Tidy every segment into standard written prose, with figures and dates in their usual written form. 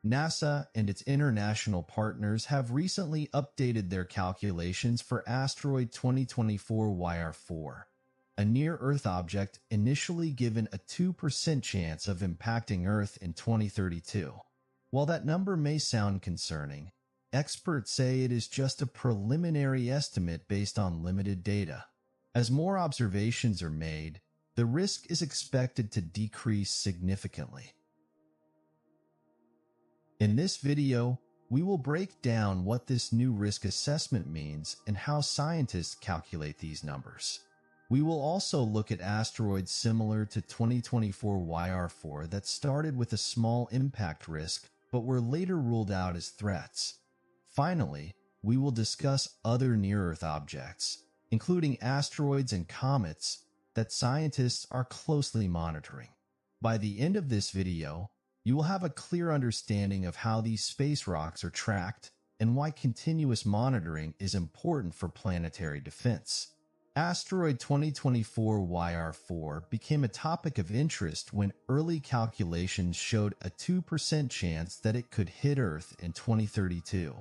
NASA and its international partners have recently updated their calculations for asteroid 2024 YR4, a near-Earth object initially given a 2% chance of impacting Earth in 2032. While that number may sound concerning, experts say it is just a preliminary estimate based on limited data. As more observations are made, the risk is expected to decrease significantly. In this video, we will break down what this new risk assessment means and how scientists calculate these numbers. We will also look at asteroids similar to 2024 YR4 that started with a small impact risk but were later ruled out as threats. Finally, we will discuss other near-Earth objects, including asteroids and comets, that scientists are closely monitoring. By the end of this video, you will have a clear understanding of how these space rocks are tracked and why continuous monitoring is important for planetary defense. Asteroid 2024 YR4 became a topic of interest when early calculations showed a 2% chance that it could hit Earth in 2032.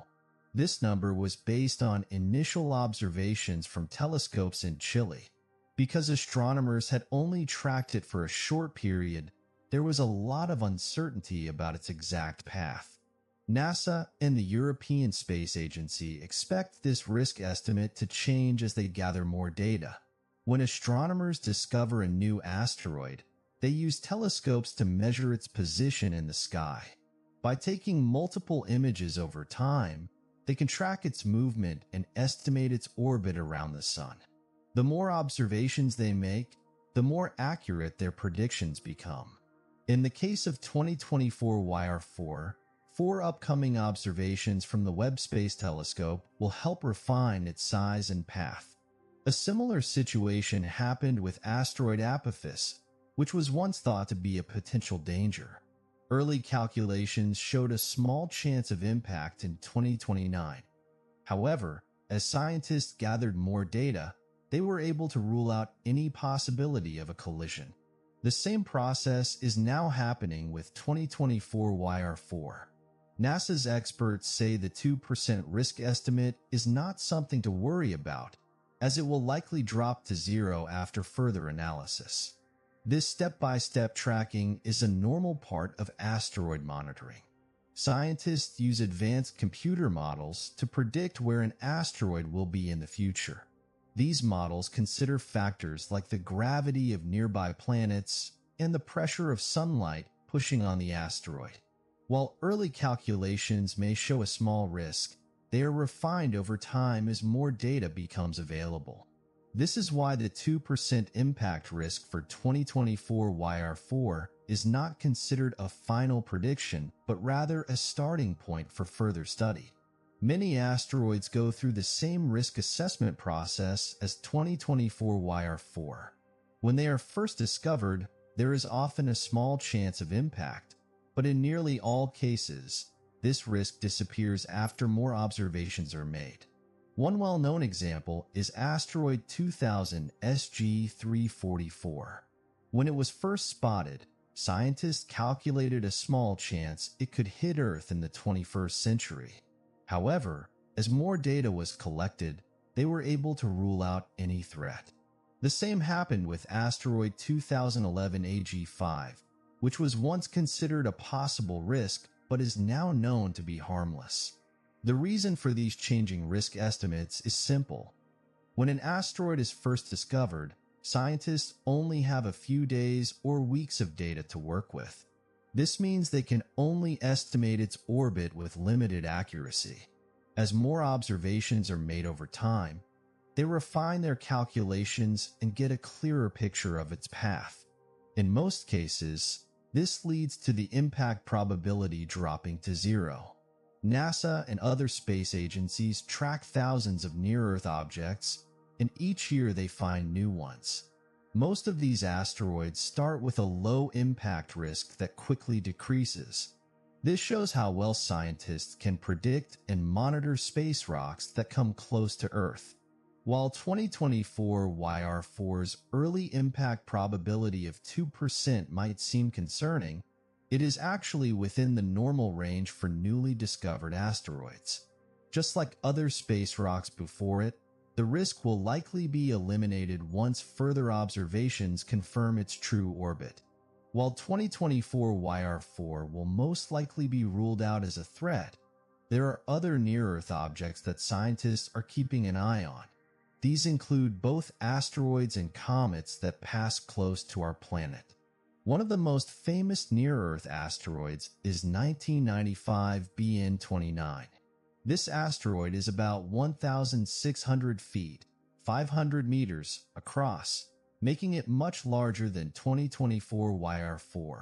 This number was based on initial observations from telescopes in Chile. Because astronomers had only tracked it for a short period, there was a lot of uncertainty about its exact path. NASA and the European Space Agency expect this risk estimate to change as they gather more data. When astronomers discover a new asteroid, they use telescopes to measure its position in the sky. By taking multiple images over time, they can track its movement and estimate its orbit around the Sun. The more observations they make, the more accurate their predictions become. In the case of 2024 YR4, 4 upcoming observations from the Webb Space Telescope will help refine its size and path. A similar situation happened with asteroid Apophis, which was once thought to be a potential danger. Early calculations showed a small chance of impact in 2029. However, as scientists gathered more data, they were able to rule out any possibility of a collision. The same process is now happening with 2024 YR4. NASA's experts say the 2% risk estimate is not something to worry about, as it will likely drop to zero after further analysis. This step-by-step tracking is a normal part of asteroid monitoring. Scientists use advanced computer models to predict where an asteroid will be in the future. These models consider factors like the gravity of nearby planets and the pressure of sunlight pushing on the asteroid. While early calculations may show a small risk, they are refined over time as more data becomes available. This is why the 2% impact risk for 2024 YR4 is not considered a final prediction, but rather a starting point for further study. Many asteroids go through the same risk assessment process as 2024 YR4. When they are first discovered, there is often a small chance of impact, but in nearly all cases, this risk disappears after more observations are made. One well-known example is asteroid 2000 SG344. When it was first spotted, scientists calculated a small chance it could hit Earth in the 21st century. However, as more data was collected, they were able to rule out any threat. The same happened with asteroid 2011 AG5, which was once considered a possible risk but is now known to be harmless. The reason for these changing risk estimates is simple. When an asteroid is first discovered, scientists only have a few days or weeks of data to work with. This means they can only estimate its orbit with limited accuracy. As more observations are made over time, they refine their calculations and get a clearer picture of its path. In most cases, this leads to the impact probability dropping to zero. NASA and other space agencies track thousands of near-Earth objects, and each year they find new ones. Most of these asteroids start with a low impact risk that quickly decreases. This shows how well scientists can predict and monitor space rocks that come close to Earth. While 2024 YR4's early impact probability of 2% might seem concerning, It is actually within the normal range for newly discovered asteroids. Just like other space rocks before it, the risk will likely be eliminated once further observations confirm its true orbit. While 2024 YR4 will most likely be ruled out as a threat, there are other near-Earth objects that scientists are keeping an eye on. These include both asteroids and comets that pass close to our planet. One of the most famous near-Earth asteroids is 1995 BN29. This asteroid is about 1,600 feet, 500 meters, across, making it much larger than 2024 YR4.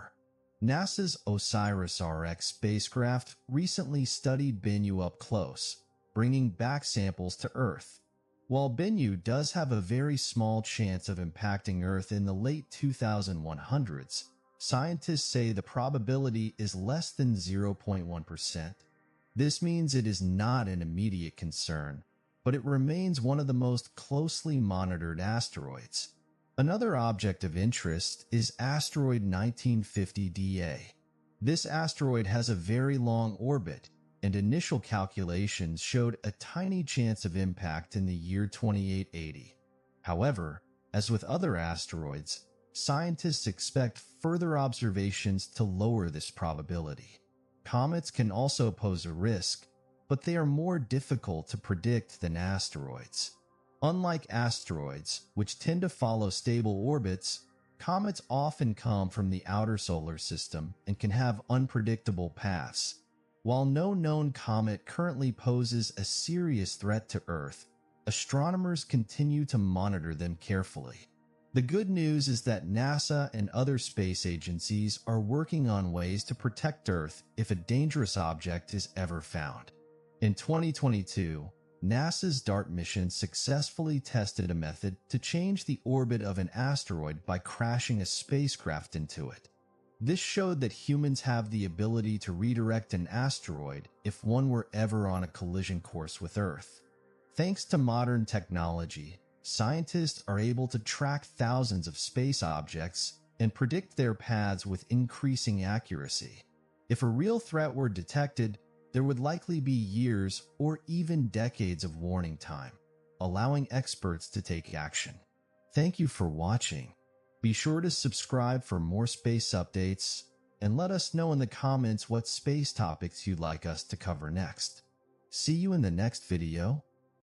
NASA's OSIRIS-Rx spacecraft recently studied Bennu up close, bringing back samples to Earth. While Bennu does have a very small chance of impacting Earth in the late 2100s, scientists say the probability is less than 0.1%. This means it is not an immediate concern, but it remains one of the most closely monitored asteroids. Another object of interest is asteroid 1950 DA. This asteroid has a very long orbit, and initial calculations showed a tiny chance of impact in the year 2880. However, as with other asteroids, scientists expect further observations to lower this probability. Comets can also pose a risk, but they are more difficult to predict than asteroids. Unlike asteroids, which tend to follow stable orbits, comets often come from the outer solar system and can have unpredictable paths. While no known comet currently poses a serious threat to Earth, astronomers continue to monitor them carefully. The good news is that NASA and other space agencies are working on ways to protect Earth if a dangerous object is ever found. In 2022, NASA's DART mission successfully tested a method to change the orbit of an asteroid by crashing a spacecraft into it. This showed that humans have the ability to redirect an asteroid if one were ever on a collision course with Earth. Thanks to modern technology, scientists are able to track thousands of space objects and predict their paths with increasing accuracy. If a real threat were detected, there would likely be years or even decades of warning time, allowing experts to take action. Thank you for watching. Be sure to subscribe for more space updates, and let us know in the comments what space topics you'd like us to cover next. See you in the next video.